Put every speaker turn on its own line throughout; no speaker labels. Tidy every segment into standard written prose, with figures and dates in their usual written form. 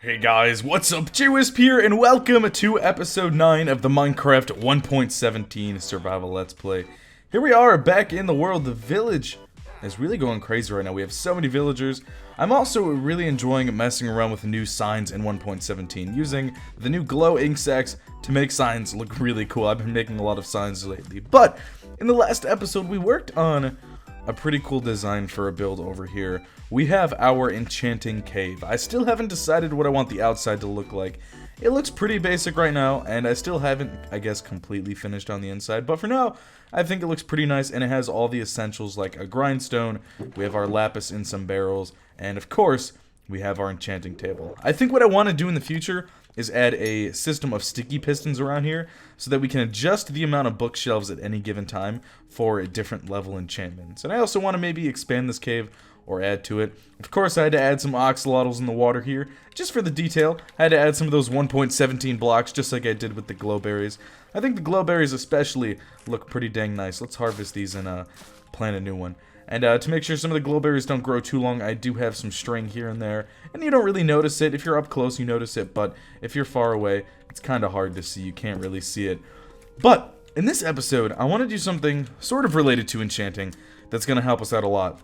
Hey guys, what's up? JWhisp here, and welcome to episode 9 of the Minecraft 1.17 Survival Let's Play. Here we are, back in the world. The village is really going crazy right now. We have so many villagers. I'm also really enjoying messing around with new signs in 1.17, using the new glow ink sacks to make signs look really cool. I've been making a lot of signs lately, but in the last episode we worked on a pretty cool design for a build over here. We have our Enchanting Cave. I still haven't decided what I want the outside to look like. It looks pretty basic right now, and I still haven't, I guess, completely finished on the inside. But for now, I think it looks pretty nice, and it has all the essentials like a grindstone, we have our lapis in some barrels, and of course, we have our enchanting table. I think what I want to do in the future is add a system of sticky pistons around here so that we can adjust the amount of bookshelves at any given time for different level enchantments. And I also want to maybe expand this cave or add to it. Of course, I had to add some axolotls in the water here just for the detail. I had to add some of those 1.17 blocks just like I did with the glowberries. I think the glowberries especially look pretty dang nice. Let's harvest these and plant a new one. And to make sure some of the glowberries don't grow too long, I do have some string here and there. And you don't really notice it. If you're up close, you notice it. But if you're far away, it's kind of hard to see. You can't really see it. But in this episode, I want to do something sort of related to enchanting that's going to help us out a lot.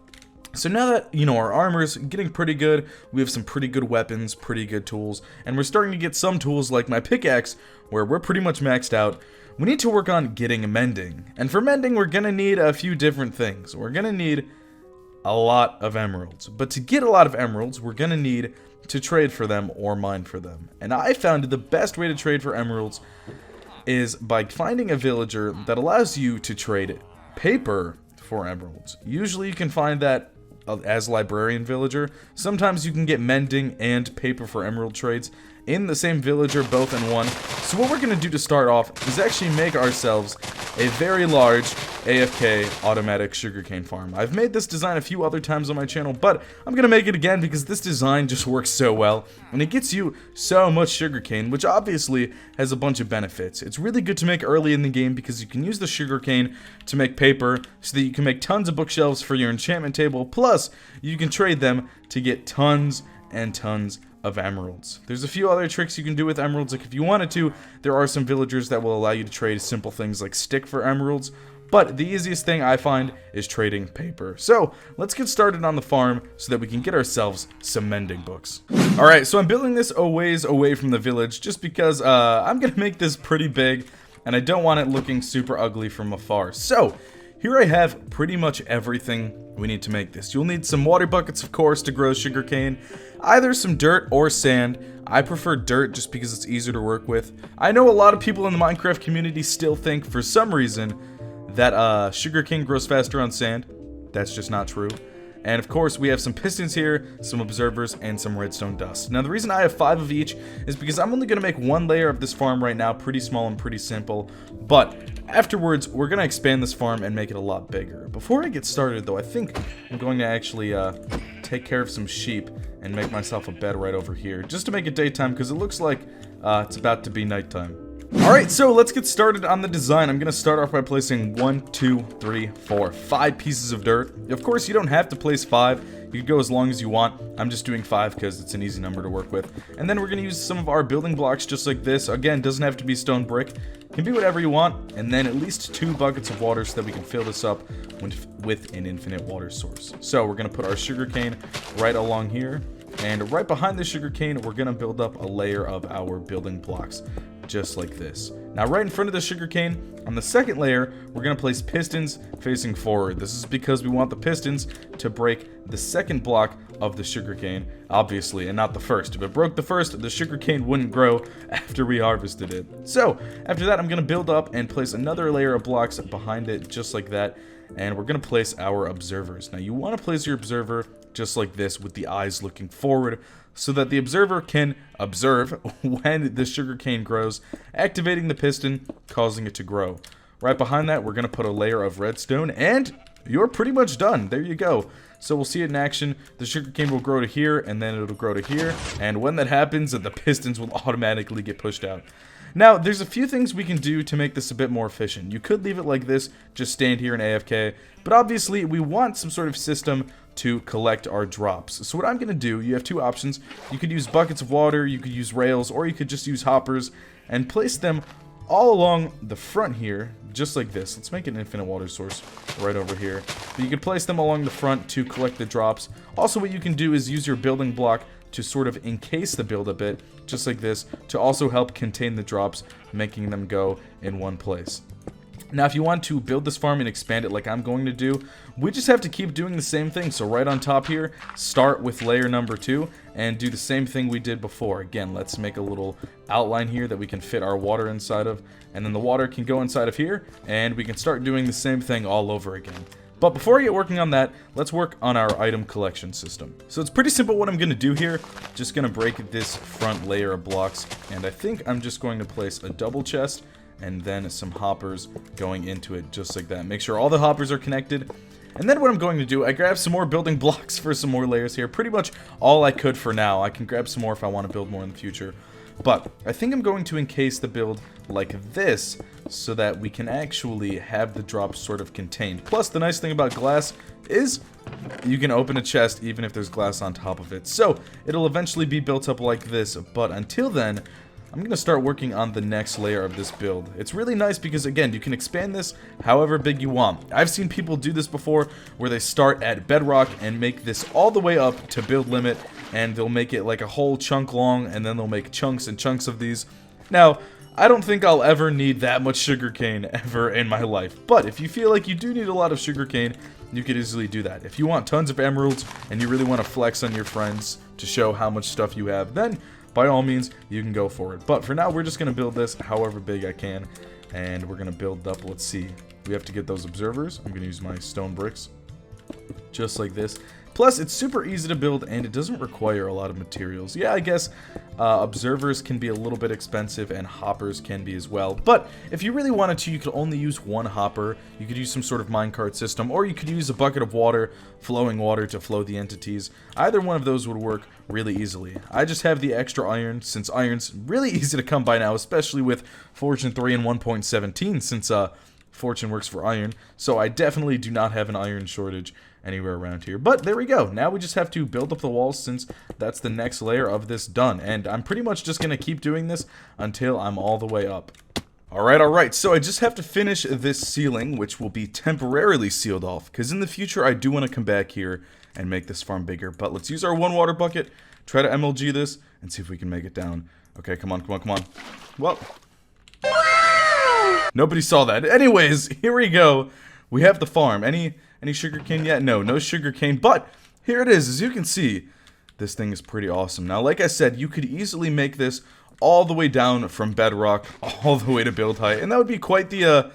So now that, you know, our armor's getting pretty good, we have some pretty good weapons, pretty good tools, and we're starting to get some tools like my pickaxe, where we're pretty much maxed out. We need to work on getting mending. And for mending, we're gonna need a few different things. We're gonna need a lot of emeralds. But to get a lot of emeralds, we're gonna need to trade for them or mine for them. And I found the best way to trade for emeralds is by finding a villager that allows you to trade paper for emeralds. Usually you can find that as librarian villager. Sometimes you can get mending and paper for emerald trades in the same villager, both in one. So what we're going to do to start off is actually make ourselves a very large AFK automatic sugarcane farm. I've made this design a few other times on my channel, but I'm going to make it again because this design just works so well, and it gets you so much sugarcane, which obviously has a bunch of benefits. It's really good to make early in the game because you can use the sugarcane to make paper so that you can make tons of bookshelves for your enchantment table, plus you can trade them to get tons and tons of emeralds. There's a few other tricks you can do with emeralds. Like if you wanted to, there are some villagers that will allow you to trade simple things like stick for emeralds, but the easiest thing I find is trading paper. So let's get started on the farm so that we can get ourselves some mending books. Alright, so I'm building this a ways away from the village just because I'm gonna make this pretty big and I don't want it looking super ugly from afar. So here I have pretty much everything we need to make this. You'll need some water buckets, of course, to grow sugarcane, either some dirt or sand. I prefer dirt just because it's easier to work with. I know a lot of people in the Minecraft community still think, for some reason, that sugarcane grows faster on sand. That's just not true. And of course, we have some pistons here, some observers, and some redstone dust. Now, the reason I have 5 of each is because I'm only going to make one layer of this farm right now, pretty small and pretty simple. But afterwards, we're going to expand this farm and make it a lot bigger. Before I get started, though, I think I'm going to actually take care of some sheep and make myself a bed right over here, just to make it daytime, because it looks like it's about to be nighttime. Alright, so let's get started on the design. I'm going to start off by placing 1, 2, 3, 4, 5 pieces of dirt. Of course, you don't have to place 5. You can go as long as you want. I'm just doing 5 because it's an easy number to work with. And then we're going to use some of our building blocks just like this. Again, doesn't have to be stone brick. It can be whatever you want. And then at least 2 buckets of water so that we can fill this up with an infinite water source. So we're going to put our sugarcane right along here. And right behind the sugarcane, we're going to build up a layer of our building blocks, just like this. Now, right in front of the sugarcane, on the second layer, we're going to place pistons facing forward. This is because we want the pistons to break the second block of the sugarcane, obviously, and not the first. If it broke the first, the sugarcane wouldn't grow after we harvested it. So, after that, I'm going to build up and place another layer of blocks behind it, just like that. And we're going to place our observers. Now, you want to place your observer just like this with the eyes looking forward so that the observer can observe when the sugarcane grows, activating the piston, causing it to grow. Right behind that, we're going to put a layer of redstone, and you're pretty much done. There you go. So we'll see it in action. The sugarcane will grow to here, and then it'll grow to here, and when that happens, the pistons will automatically get pushed out. Now, there's a few things we can do to make this a bit more efficient. You could leave it like this, just stand here in AFK, but obviously we want some sort of system to collect our drops. So what I'm going to do, you have two options. You could use buckets of water, you could use rails, or you could just use hoppers and place them all along the front here, just like this. Let's make an infinite water source right over here. But you can place them along the front to collect the drops. Also, what you can do is use your building block to sort of encase the build a bit, just like this, to also help contain the drops, making them go in one place. Now, if you want to build this farm and expand it like I'm going to do, we just have to keep doing the same thing. So right on top here, start with layer number 2 and do the same thing we did before. Again, let's make a little outline here that we can fit our water inside of, and then the water can go inside of here, and we can start doing the same thing all over again. But before I get working on that, let's work on our item collection system. So it's pretty simple what I'm going to do here. Just going to break this front layer of blocks, and I think I'm just going to place a double chest and then some hoppers going into it, just like that. Make sure all the hoppers are connected. And then what I'm going to do, I grab some more building blocks for some more layers here. Pretty much all I could for now. I can grab some more if I want to build more in the future. But I think I'm going to encase the build like this so that we can actually have the drops sort of contained. Plus, the nice thing about glass is you can open a chest even if there's glass on top of it. So it'll eventually be built up like this. But until then, I'm going to start working on the next layer of this build. It's really nice because, again, you can expand this however big you want. I've seen people do this before where they start at bedrock and make this all the way up to build limit, and they'll make it like a whole chunk long, and then they'll make chunks and chunks of these. Now, I don't think I'll ever need that much sugarcane ever in my life, but if you feel like you do need a lot of sugarcane, you could easily do that. If you want tons of emeralds and you really want to flex on your friends to show how much stuff you have, then by all means, you can go for it. But for now, we're just going to build this however big I can. And we're going to build up, let's see. We have to get those observers. I'm going to use my stone bricks. Just like this. Plus, it's super easy to build, and it doesn't require a lot of materials. Yeah, I guess observers can be a little bit expensive, and hoppers can be as well. But if you really wanted to, you could only use one hopper. You could use some sort of minecart system, or you could use a bucket of water, flowing water to flow the entities. Either one of those would work really easily. I just have the extra iron, since iron's really easy to come by now, especially with Fortune 3 and 1.17, since Fortune works for iron. So I definitely do not have an iron shortage anywhere around here. But there we go. Now we just have to build up the walls, since that's the next layer of this done. And I'm pretty much just going to keep doing this until I'm all the way up. Alright, so I just have to finish this ceiling, which will be temporarily sealed off, because in the future I do want to come back here and make this farm bigger. But let's use our one water bucket, try to MLG this, and see if we can make it down. Okay, come on. Well, nobody saw that. Anyways, here we go. We have the farm. Any sugarcane yet? No sugarcane, but here it is. As you can see, this thing is pretty awesome. Now, like I said, you could easily make this all the way down from bedrock all the way to build height, and that would be quite the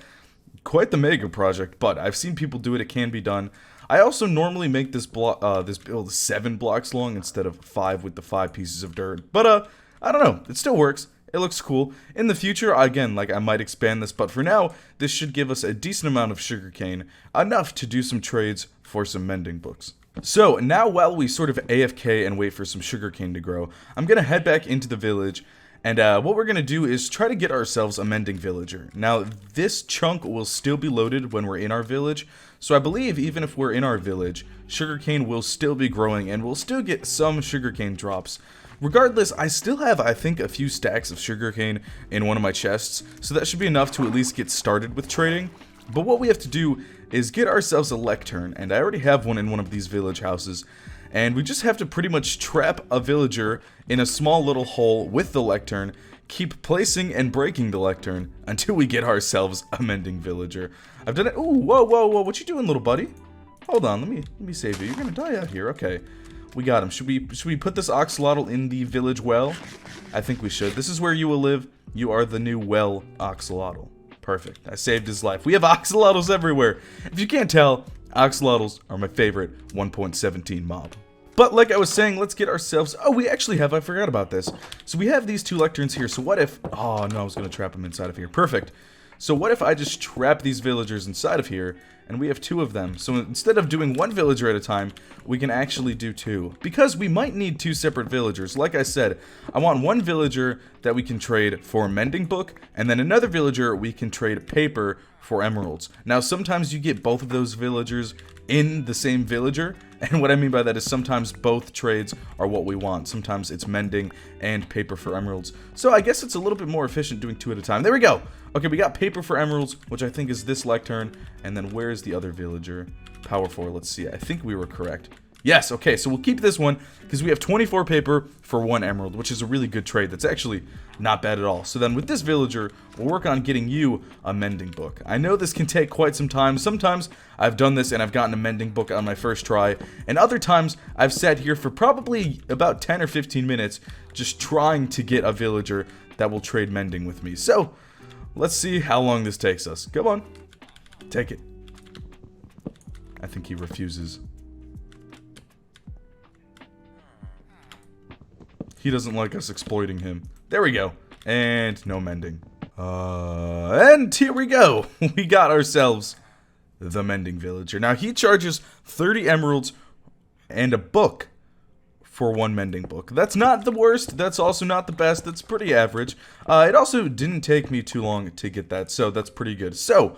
mega project. But I've seen people do it. It can be done. I also normally make this build 7 blocks long instead of 5 with the 5 pieces of dirt. But I don't know. It still works. It looks cool. In the future, again, like I might expand this, but for now, this should give us a decent amount of sugarcane, enough to do some trades for some mending books. So now, while we sort of AFK and wait for some sugarcane to grow, I'm gonna head back into the village. And what we're going to do is try to get ourselves a Mending Villager. Now, this chunk will still be loaded when we're in our village. So I believe even if we're in our village, sugarcane will still be growing and we'll still get some sugarcane drops. Regardless, I still have, I think, a few stacks of sugarcane in one of my chests. So that should be enough to at least get started with trading. But what we have to do is get ourselves a lectern. And I already have one in one of these village houses. And we just have to pretty much trap a villager in a small little hole with the lectern, keep placing and breaking the lectern until we get ourselves a Mending Villager. I've done it. Ooh, whoa, what you doing, little buddy? Hold on, let me save you. You're gonna die out here. Okay, we got him. Should we put this axolotl in the village well? I think we should. This is where you will live. You are the new well axolotl. Perfect. I saved his life. We have axolotls everywhere. If you can't tell, axolotls are my favorite 1.17 mob. But like I was saying, let's get ourselves... Oh, we actually have... I forgot about this. So we have these 2 lecterns here. So what if... Oh, no, I was going to trap them inside of here. Perfect. So what if I just trap these villagers inside of here, and we have 2 of them? So instead of doing 1 villager at a time, we can actually do 2. Because we might need 2 separate villagers. Like I said, I want 1 villager that we can trade for a mending book, and then another villager we can trade paper for emeralds. Now, sometimes you get both of those villagers in the same villager. And what I mean by that is sometimes both trades are what we want. Sometimes it's mending and paper for emeralds. So I guess it's a little bit more efficient doing 2 at a time. There we go. Okay, we got paper for emeralds, which I think is this lectern. And then where is the other villager? Power 4, let's see. I think we were correct. Yes, okay, so we'll keep this one because we have 24 paper for 1 emerald, which is a really good trade. That's actually not bad at all. So then with this villager, we'll work on getting you a mending book. I know this can take quite some time. Sometimes I've done this and I've gotten a mending book on my first try, and other times I've sat here for probably about 10 or 15 minutes just trying to get a villager that will trade mending with me. So let's see how long this takes us. Come on, take it. I think he refuses. He doesn't like us exploiting him. There we go. And no mending. And here we go. We got ourselves the Mending Villager. Now, he charges 30 emeralds and a book for 1 mending book. That's not the worst. That's also not the best. That's pretty average. It also didn't take me too long to get that, so that's pretty good. So,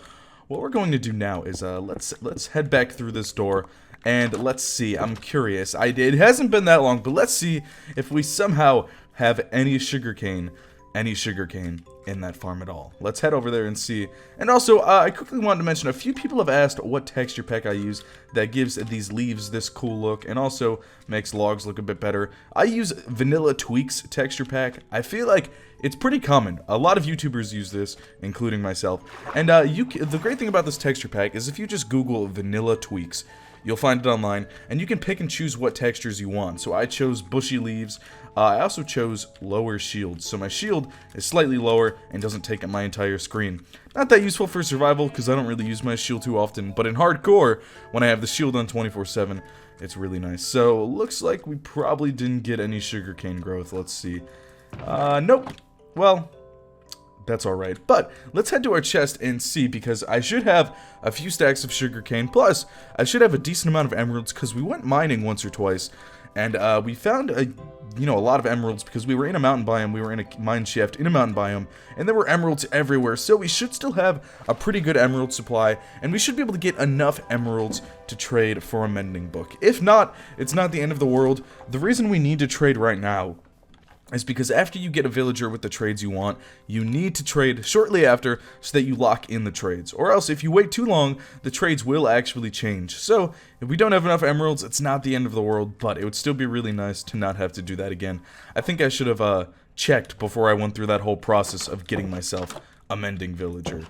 what we're going to do now is let's head back through this door. And let's see, I'm curious. It hasn't been that long, but let's see if we somehow have any sugarcane in that farm at all. Let's head over there and see. And also, I quickly wanted to mention, a few people have asked what texture pack I use that gives these leaves this cool look and also makes logs look a bit better. I use Vanilla Tweaks texture pack. I feel like it's pretty common. A lot of YouTubers use this, including myself. And the great thing about this texture pack is if you just Google Vanilla Tweaks, you'll find it online, and you can pick and choose what textures you want. So I chose bushy leaves. I also chose lower shields. So my shield is slightly lower and doesn't take up my entire screen. Not that useful for survival, because I don't really use my shield too often. But in hardcore, when I have the shield on 24/7, it's really nice. So looks like we probably didn't get any sugarcane growth. Let's see. Nope. Well, that's alright. But let's head to our chest and see, because I should have a few stacks of sugarcane. Plus, I should have a decent amount of emeralds, because we went mining once or twice. And we found a lot of emeralds because we were in a mountain biome. We were in a mine shaft in a mountain biome, and there were emeralds everywhere. So we should still have a pretty good emerald supply, and we should be able to get enough emeralds to trade for a mending book. If not, it's not the end of the world. The reason we need to trade right now is because after you get a villager with the trades you want, you need to trade shortly after so that you lock in the trades. Or else, if you wait too long, the trades will actually change. So, if we don't have enough emeralds, it's not the end of the world, but it would still be really nice to not have to do that again. I think I should have checked before I went through that whole process of getting myself a mending villager.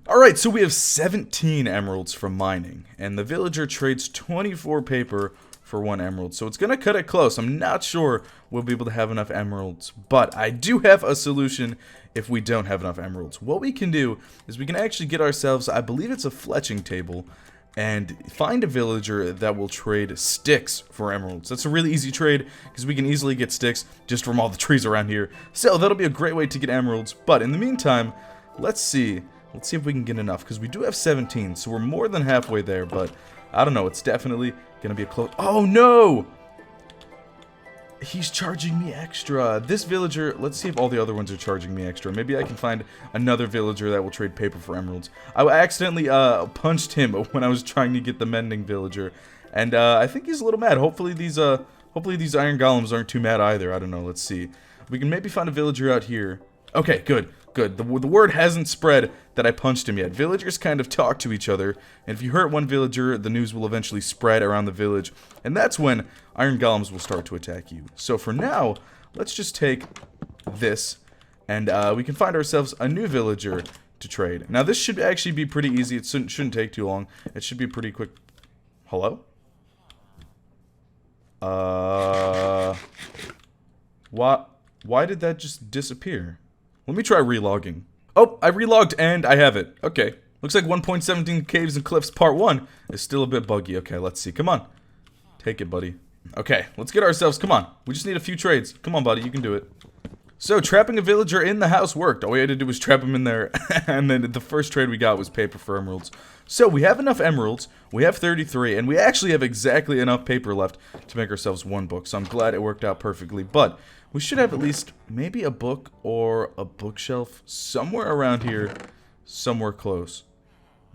Alright, so we have 17 emeralds from mining, and the villager trades 24 paper for 1 emerald, so it's gonna cut it close. I'm not sure we'll be able to have enough emeralds, but I do have a solution if we don't have enough emeralds. What we can do is we can actually get ourselves, I believe it's a fletching table, and find a villager that will trade sticks for emeralds. That's a really easy trade, because we can easily get sticks just from all the trees around here. So that'll be a great way to get emeralds, but in the meantime, let's see if we can get enough, because we do have 17, so we're more than halfway there, but I don't know, it's definitely gonna be a close. Oh no! He's charging me extra. This villager, let's see if all the other ones are charging me extra. Maybe I can find another villager that will trade paper for emeralds. I accidentally punched him when I was trying to get the mending villager, and I think he's a little mad. Hopefully these iron golems aren't too mad either. I don't know. Let's see. We can maybe find a villager out here. Okay, good. Good. The word hasn't spread that I punched him yet. Villagers kind of talk to each other, and if you hurt one villager, the news will eventually spread around the village, and that's when iron golems will start to attack you. So for now, let's just take this, and we can find ourselves a new villager to trade. Now this should actually be pretty easy. It shouldn't take too long. It should be pretty quick. Hello? Why did that just disappear? Let me try relogging. Oh, I relogged and I have it. Okay. Looks like 1.17 Caves and Cliffs Part 1 is still a bit buggy. Okay, let's see. Come on. Take it, buddy. Okay, let's get ourselves. Come on. We just need a few trades. Come on, buddy. You can do it. So, trapping a villager in the house worked. All we had to do was trap him in there. And then the first trade we got was paper for emeralds. So, we have enough emeralds. We have 33. And we actually have exactly enough paper left to make ourselves 1 book. So, I'm glad it worked out perfectly. But we should have at least maybe a book or a bookshelf somewhere around here. Somewhere close.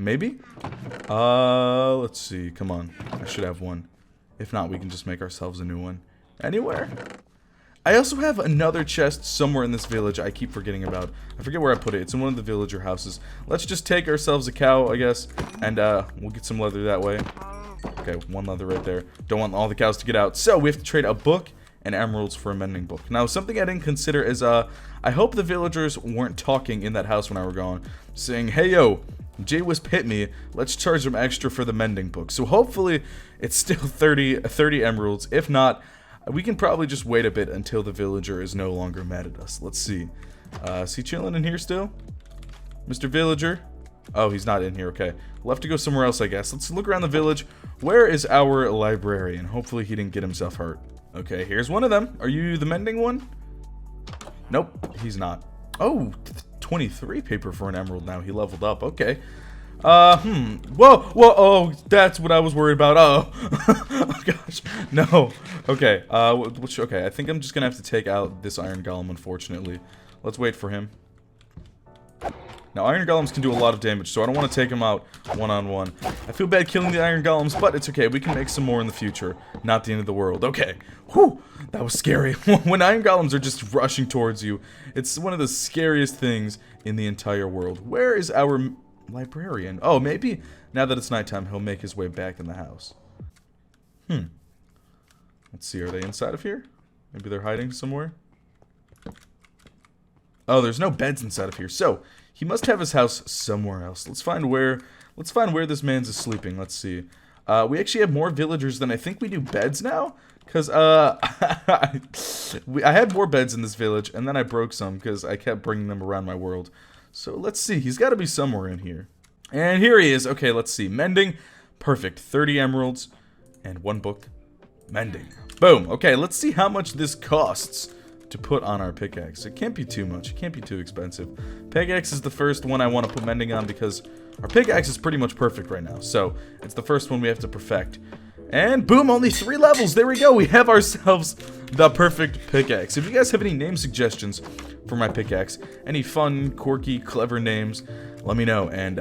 Maybe? Let's see. Come on. I should have one. If not, we can just make ourselves a new one. Anywhere? I also have another chest somewhere in this village I keep forgetting about. I forget where I put it. It's in one of the villager houses. Let's just take ourselves a cow, I guess, and we'll get some leather that way. Okay, one leather right there. Don't want all the cows to get out. So we have to trade a book and emeralds for a mending book. Now, something I didn't consider is, I hope the villagers weren't talking in that house when I were gone, saying, hey, yo, JWhisp hit me, let's charge them extra for the mending book. So hopefully it's still 30 emeralds. If not, we can probably just wait a bit until the villager is no longer mad at us. Let's see. Is he chilling in here still? Mr. Villager? Oh, he's not in here. Okay. We'll have to go somewhere else, I guess. Let's look around the village. Where is our librarian? Hopefully he didn't get himself hurt. Okay, here's one of them. Are you the mending one? Nope, he's not. Oh, 23 paper for an emerald now. He leveled up. Okay. Whoa, oh, that's what I was worried about. Oh, oh gosh, no. Okay, okay, I think I'm just gonna have to take out this iron golem, unfortunately. Let's wait for him. Now, iron golems can do a lot of damage, so I don't want to take him out one-on-one. I feel bad killing the iron golems, but it's okay. We can make some more in the future. Not the end of the world. Okay. Whew, that was scary. When iron golems are just rushing towards you, it's one of the scariest things in the entire world. Where is our librarian? Oh, maybe now that it's nighttime, he'll make his way back in the house. Let's see. Are they inside of here? Maybe they're hiding somewhere. Oh, there's no beds inside of here. So he must have his house somewhere else. Let's find where this man's sleeping. Let's see. We actually have more villagers than I think we do beds now. Because I had more beds in this village, and then I broke some because I kept bringing them around my world. So let's see. He's got to be somewhere in here. And here he is. Okay, let's see. Mending. Perfect. 30 emeralds and one book. Mending. Boom. Okay, let's see how much this costs to put on our pickaxe. It can't be too much. It can't be too expensive. Pickaxe is the first one I want to put mending on because our pickaxe is pretty much perfect right now. So it's the first one we have to perfect. And boom, only 3 levels. There we go. We have ourselves the perfect pickaxe. If you guys have any name suggestions for my pickaxe, any fun, quirky, clever names, let me know, and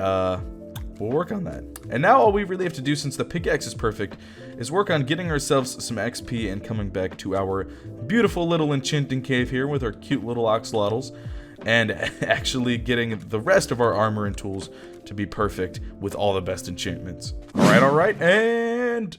we'll work on that. And now all we really have to do, since the pickaxe is perfect, is work on getting ourselves some XP and coming back to our beautiful little enchanting cave here with our cute little axolotls, and actually getting the rest of our armor and tools to be perfect with all the best enchantments. Alright, and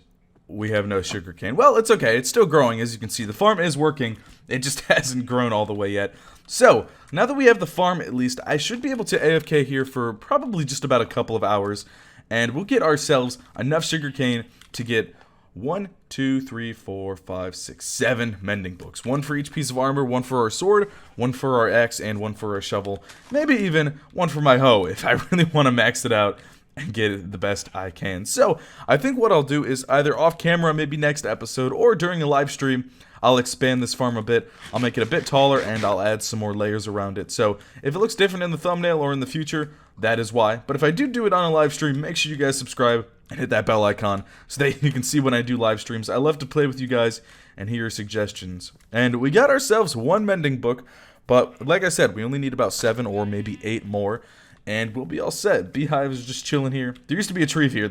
we have no sugarcane. Well, it's okay. It's still growing, as you can see. The farm is working. It just hasn't grown all the way yet. So, now that we have the farm, at least, I should be able to AFK here for probably just about a couple of hours, and we'll get ourselves enough sugarcane to get 1, 2, 3, 4, 5, 6, 7 mending books. 1 for each piece of armor, 1 for our sword, 1 for our axe, and 1 for our shovel. Maybe even 1 for my hoe, if I really want to max it out and get it the best I can. So, I think what I'll do is either off camera, maybe next episode, or during a live stream, I'll expand this farm a bit, I'll make it a bit taller, and I'll add some more layers around it. So, if it looks different in the thumbnail or in the future, that is why. But if I do it on a live stream, make sure you guys subscribe and hit that bell icon so that you can see when I do live streams. I love to play with you guys and hear your suggestions. And we got ourselves 1 mending book, but like I said, we only need about 7 or maybe 8 more. And we'll be all set. Beehive is just chilling here. There used to be a tree here.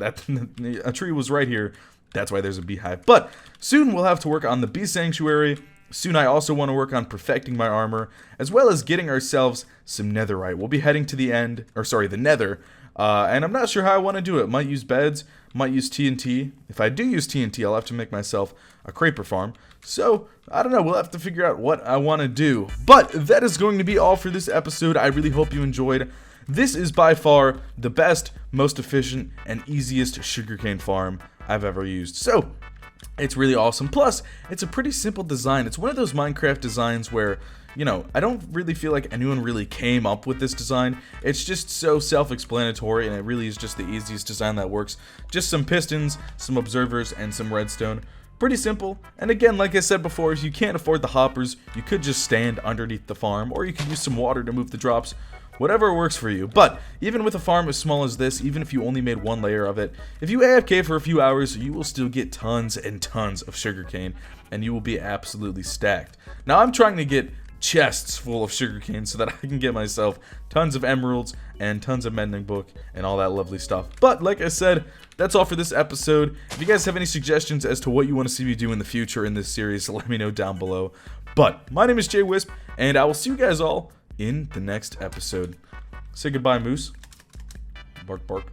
A tree was right here. That's why there's a beehive. But soon we'll have to work on the bee sanctuary. Soon I also want to work on perfecting my armor, as well as getting ourselves some netherite. We'll be heading to the nether. And I'm not sure how I want to do it. Might use beds, might use TNT. If I do use TNT, I'll have to make myself a creeper farm. So, I don't know, we'll have to figure out what I want to do. But that is going to be all for this episode. I really hope you enjoyed. This is by far the best, most efficient, and easiest sugarcane farm I've ever used. So, it's really awesome. Plus, it's a pretty simple design. It's one of those Minecraft designs where, you know, I don't really feel like anyone really came up with this design. It's just so self-explanatory, and it really is just the easiest design that works. Just some pistons, some observers, and some redstone. Pretty simple. And again, like I said before, if you can't afford the hoppers, you could just stand underneath the farm, or you could use some water to move the drops. Whatever works for you. But even with a farm as small as this, even if you only made 1 layer of it, if you AFK for a few hours, you will still get tons and tons of sugarcane, and you will be absolutely stacked. Now I'm trying to get chests full of sugarcane so that I can get myself tons of emeralds and tons of mending book and all that lovely stuff. But like I said, that's all for this episode. If you guys have any suggestions as to what you want to see me do in the future in this series, let me know down below. But my name is JWhisp, and I will see you guys all in the next episode. Say goodbye, Moose. Bark, bark.